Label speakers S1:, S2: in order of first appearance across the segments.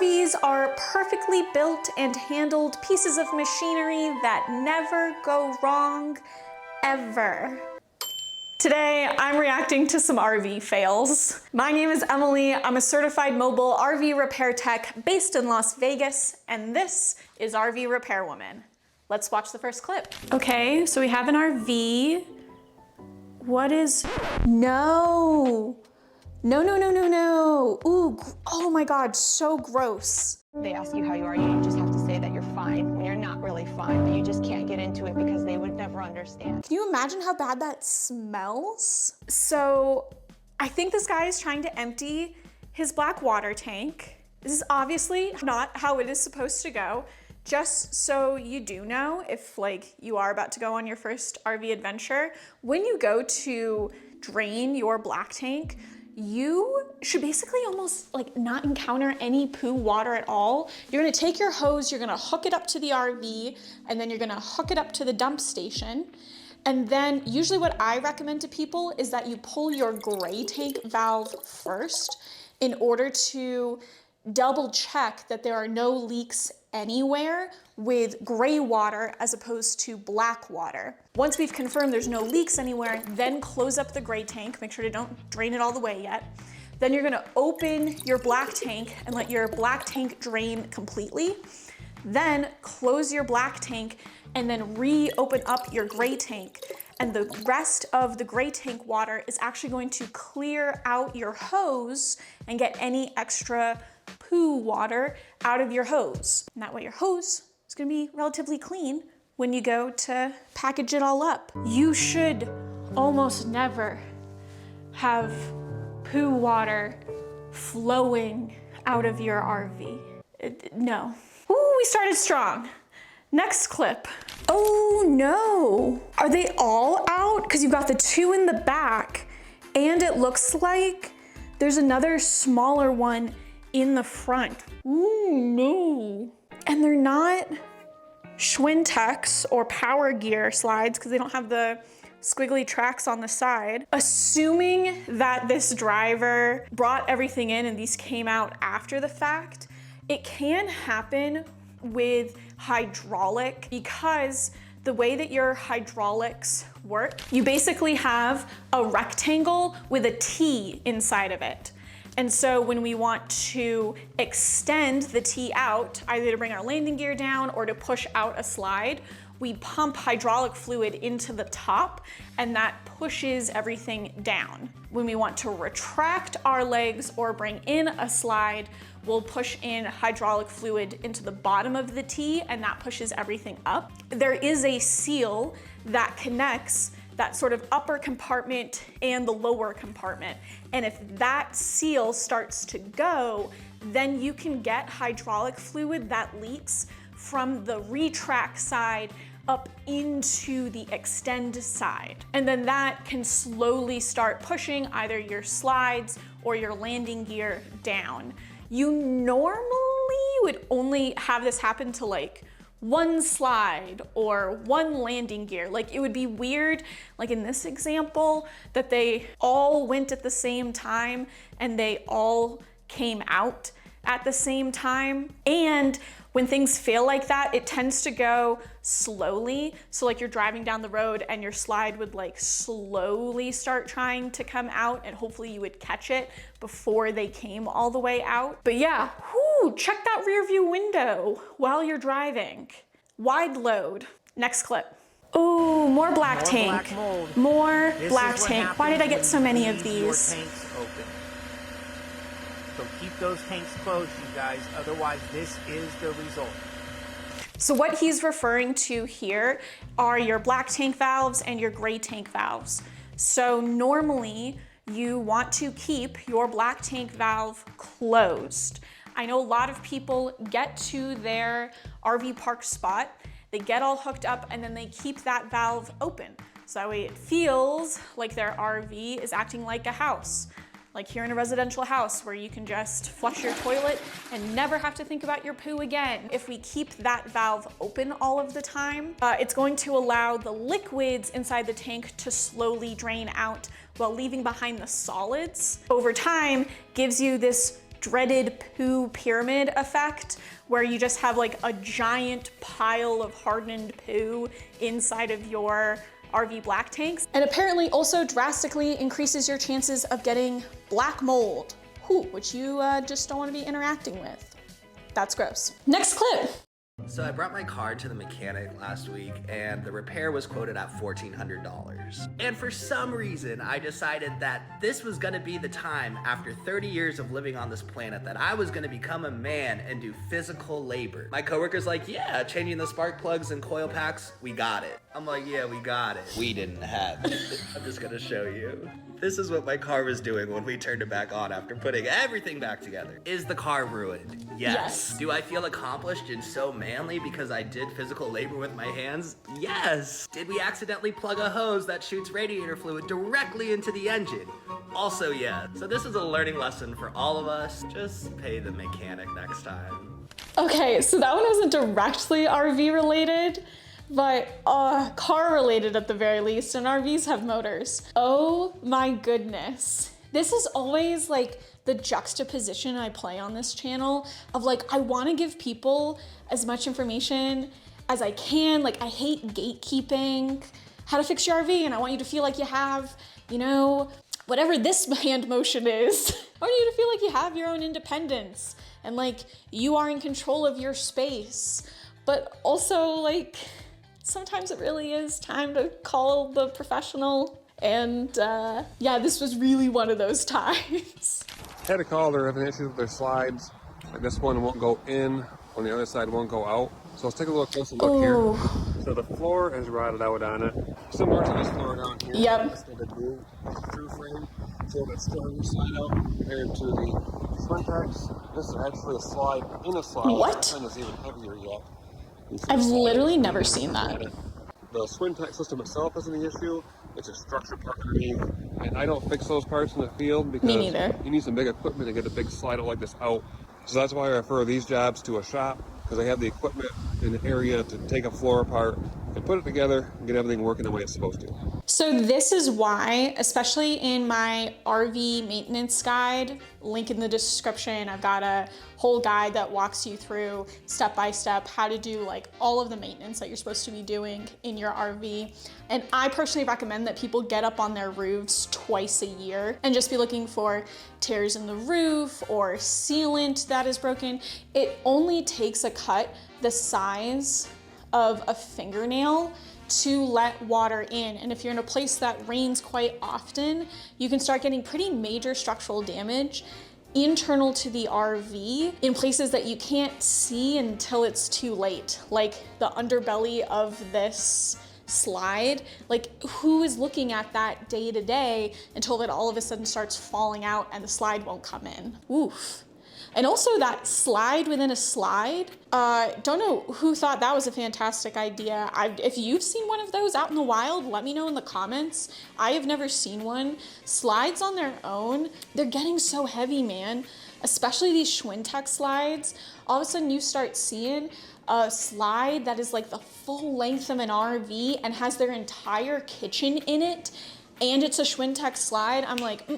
S1: RVs are perfectly built and handled pieces of machinery that never go wrong, ever. Today, I'm reacting to some RV fails. My name is Emily. I'm a certified mobile RV repair tech based in Las Vegas, and this is RV Repairwoman. Let's watch the first clip. Okay, so we have an RV. What is, no. No. Ooh, oh my God, so gross.
S2: They ask you how you are, you just have to say that you're fine when you're not really fine, but you just can't get into it because they would never understand.
S1: Can you imagine how bad that smells? So I think this guy is trying to empty his black water tank. This is obviously not how it is supposed to go. Just so you do know, if you are about to go on your first RV adventure, when you go to drain your black tank, you should basically almost not encounter any poo water at all. You're gonna take your hose, you're gonna hook it up to the RV, and then you're gonna hook it up to the dump station. And then usually what I recommend to people is that you pull your gray tank valve first in order to double check that there are no leaks anywhere with gray water as opposed to black water. Once we've confirmed there's no leaks anywhere, then close up the gray tank. Make sure to don't drain it all the way yet. Then you're gonna open your black tank and let your black tank drain completely. Then close your black tank and then reopen up your gray tank. And the rest of the gray tank water is actually going to clear out your hose and get any extra poo water out of your hose. And that way your hose is gonna be relatively clean when you go to package it all up. You should almost never have poo water flowing out of your RV. No. Ooh, we started strong. Next clip. Oh no. Are they all out? Because you've got the two in the back and it looks like there's another smaller one in the front. Ooh, no. And they're not Schwintex or Power Gear slides because they don't have the squiggly tracks on the side. Assuming that this driver brought everything in and these came out after the fact, it can happen with hydraulic because the way that your hydraulics work, you basically have a rectangle with a T inside of it. And so when we want to extend the T out, either to bring our landing gear down or to push out a slide, we pump hydraulic fluid into the top and that pushes everything down. When we want to retract our legs or bring in a slide, we'll push in hydraulic fluid into the bottom of the T and that pushes everything up. There is a seal that connects that sort of upper compartment and the lower compartment. And if that seal starts to go, then you can get hydraulic fluid that leaks from the retract side up into the extend side. And then that can slowly start pushing either your slides or your landing gear down. You normally would only have this happen to one slide or one landing gear. It would be weird, in this example, that they all went at the same time and they all came out at the same time. And when things fail like that, it tends to go slowly. So you're driving down the road and your slide would slowly start trying to come out and hopefully you would catch it before they came all the way out. But yeah, whoo, check that rear view window while you're driving. Wide load. Next clip. Ooh, more black tank. More black tank. Why did I get so many of these?
S3: So keep those tanks closed, you guys, otherwise this is the result.
S1: So what he's referring to here are your black tank valves and your gray tank valves. So normally you want to keep your black tank valve closed. I know a lot of people get to their RV park spot, they get all hooked up and then they keep that valve open. So that way it feels like their RV is acting like a house. Like here in a residential house where you can just flush your toilet and never have to think about your poo again. If we keep that valve open all of the time, it's going to allow the liquids inside the tank to slowly drain out while leaving behind the solids. Over time, gives you this dreaded poo pyramid effect, where you just have like a giant pile of hardened poo inside of your RV black tanks. And apparently also drastically increases your chances of getting black mold, which you just don't want to be interacting with. That's gross. Next clip.
S4: So I brought my car to the mechanic last week and the repair was quoted at $1,400. And for some reason, I decided that this was gonna be the time after 30 years of living on this planet that I was gonna become a man and do physical labor. My coworker's like, yeah, changing the spark plugs and coil packs, we got it. I'm like, yeah, we got it. We didn't have it. I'm just gonna show you. This is what my car was doing when we turned it back on after putting everything back together. Is the car ruined? Yes. Do I feel accomplished and so manly because I did physical labor with my hands? Yes. Did we accidentally plug a hose that shoots radiator fluid directly into the engine? Also yes. So this is a learning lesson for all of us. Just pay the mechanic next time.
S1: Okay, so that one wasn't directly RV related, but car related at the very least, and RVs have motors. Oh my goodness. This is always like the juxtaposition I play on this channel of like, I wanna give people as much information as I can. Like, I hate gatekeeping, how to fix your RV, and I want you to feel like you have, you know, whatever this hand motion is. I want you to feel like you have your own independence and like you are in control of your space. But also like, sometimes it really is time to call the professional. And yeah, this was really one of those times.
S5: I had to call, they're having issues with their slides. Like this one won't go in, on the other side won't go out. So let's take a little closer look here. So the floor is rotted out on it. Similar to this floor down here.
S1: Yep.
S5: It's got a true frame. So it's stronger slide out compared to the Swintex. This is actually a slide in a slide.
S1: What?
S5: This one is even heavier yet.
S1: I've literally never seen that.
S5: The Swintex system itself isn't the issue. It's a structure part underneath. And I don't fix those parts in the field because
S1: Me neither.
S5: you need some big equipment to get a big slide out like this out. So that's why I refer these jobs to a shop, because they have the equipment in the area to take a floor apart and put it together and get everything working the way it's supposed to.
S1: So this is why, especially in my RV maintenance guide, link in the description, I've got a whole guide that walks you through step by step how to do like all of the maintenance that you're supposed to be doing in your RV. And I personally recommend that people get up on their roofs twice a year and just be looking for tears in the roof or sealant that is broken. It only takes a cut the size of a fingernail to let water in. And if you're in a place that rains quite often, you can start getting pretty major structural damage internal to the RV in places that you can't see until it's too late, like the underbelly of this slide. Like, who is looking at that day to day until it all of a sudden starts falling out and the slide won't come in? Oof. And also that slide within a slide, don't know who thought that was a fantastic idea. If you've seen one of those out in the wild, let me know in the comments. I have never seen one. Slides on their own, they're getting so heavy, man. Especially these Schwintex slides. All of a sudden you start seeing a slide that is like the full length of an RV and has their entire kitchen in it, and it's a Schwintex slide. I'm like,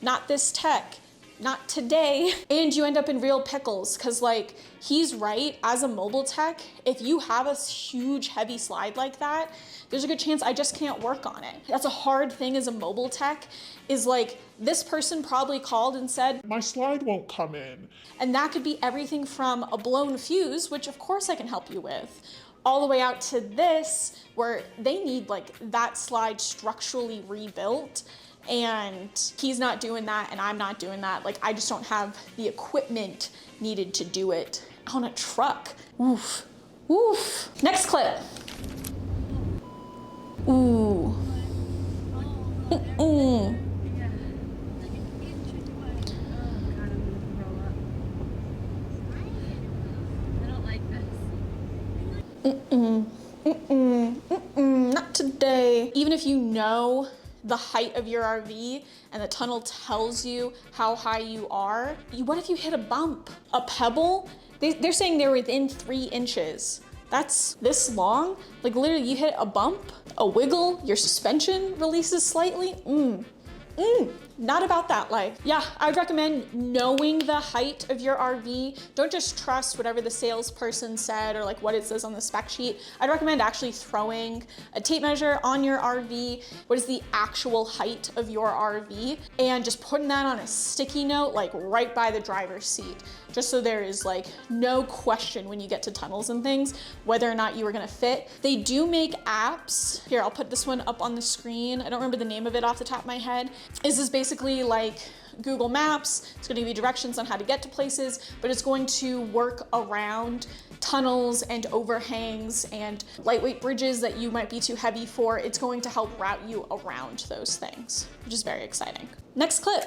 S1: not this tech. Not today. And you end up in real pickles, because like, he's right, as a mobile tech, if you have a huge heavy slide like that, there's a good chance I just can't work on it. That's a hard thing as a mobile tech, is like, this person probably called and said,
S6: my slide won't come in.
S1: And that could be everything from a blown fuse, which of course I can help you with, all the way out to this, where they need like that slide structurally rebuilt. And he's not doing that, and I'm not doing that. Like, I just don't have the equipment needed to do it on a truck. Oof, oof. Next clip. Ooh. Mm-mm. Not today. Even if you know the height of your RV and the tunnel tells you how high you are, what if you hit a bump? A pebble? They're saying they're within 3 inches. That's this long? Like, literally, you hit a bump, a wiggle, your suspension releases slightly. not about that life. Yeah, I would recommend knowing the height of your RV. Don't just trust whatever the salesperson said or like what it says on the spec sheet. I'd recommend actually throwing a tape measure on your RV. What is the actual height of your RV? And just putting that on a sticky note, like right by the driver's seat, just so there is like no question when you get to tunnels and things, whether or not you are gonna fit. They do make apps. Here, I'll put this one up on the screen. I don't remember the name of it off the top of my head. This is basically like Google Maps. It's gonna give you directions on how to get to places, but it's going to work around tunnels and overhangs and lightweight bridges that you might be too heavy for. It's going to help route you around those things, which is very exciting. Next clip.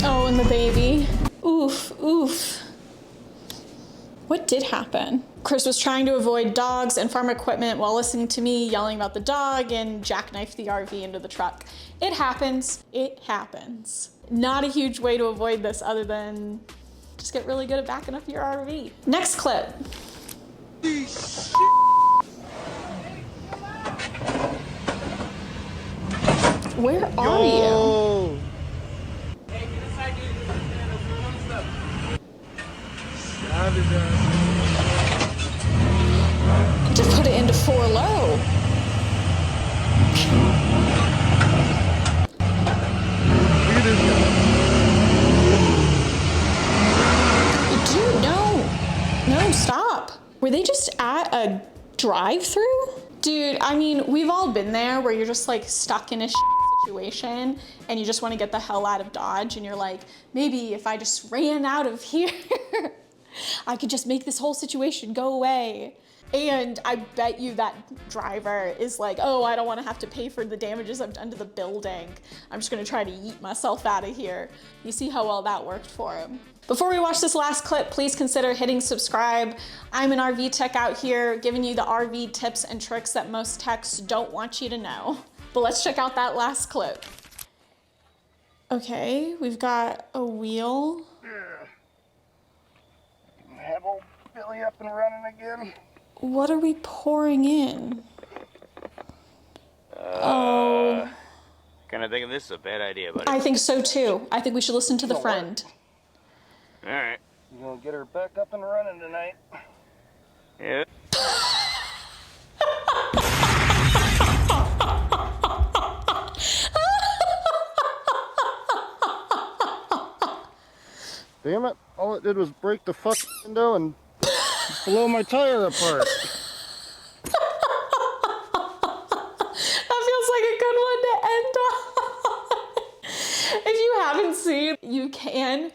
S1: Oh, and the baby. Oof, oof. What did happen? Chris was trying to avoid dogs and farm equipment while listening to me yelling about the dog and jackknifed the RV into the truck. It happens. It happens. Not a huge way to avoid this other than just get really good at backing up your RV. Next clip. Where are you? Just put it into 4 low.
S5: Look at this guy.
S1: Dude, no, stop. Were they just at a drive-through? Dude, I mean, we've all been there where you're just like stuck in a situation and you just want to get the hell out of Dodge and you're like, maybe if I just ran out of here, I could just make this whole situation go away. And I bet you that driver is like, oh, I don't want to have to pay for the damages I've done to the building. I'm just going to try to yeet myself out of here. You see how well that worked for him. Before we watch this last clip, please consider hitting subscribe. I'm an RV tech out here giving you the RV tips and tricks that most techs don't want you to know. But let's check out that last clip. Okay, we've got a wheel.
S3: Have old Billy up and running again.
S1: What are we pouring in? Oh.
S6: Kind of thinking this is a bad idea, buddy.
S1: I think so too. I think we should listen to the friend.
S6: All right.
S3: You gonna get her back up and running tonight?
S6: Yeah.
S3: Damn it, all it did was break the fucking window and blow my tire apart.
S1: That feels like a good one to end on. If you haven't seen, you can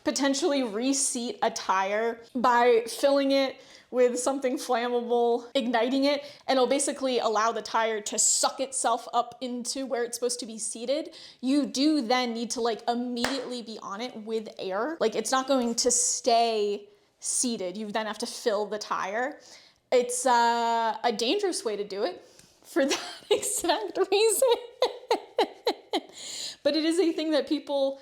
S1: potentially reseat a tire by filling it with something flammable, igniting it, and it'll basically allow the tire to suck itself up into where it's supposed to be seated. You do then need to like immediately be on it with air. Like it's not going to stay seated. You then have to fill the tire. It's a dangerous way to do it for that exact reason. But it is a thing that people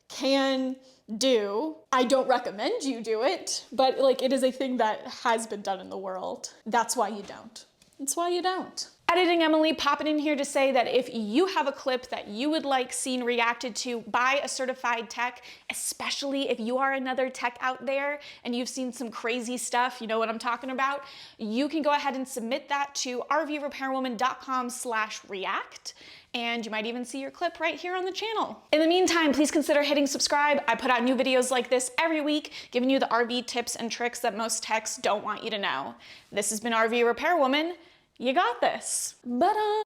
S1: can do. I don't recommend you do it, but like it is a thing that has been done in the world. That's why you don't. That's why you don't. Editing Emily popping in here to say that if you have a clip that you would like seen reacted to by a certified tech, especially if you are another tech out there and you've seen some crazy stuff, you know what I'm talking about, you can go ahead and submit that to rvrepairwoman.com/react. And you might even see your clip right here on the channel. In the meantime, please consider hitting subscribe. I put out new videos like this every week, giving you the RV tips and tricks that most techs don't want you to know. This has been RV Repairwoman. You got this. But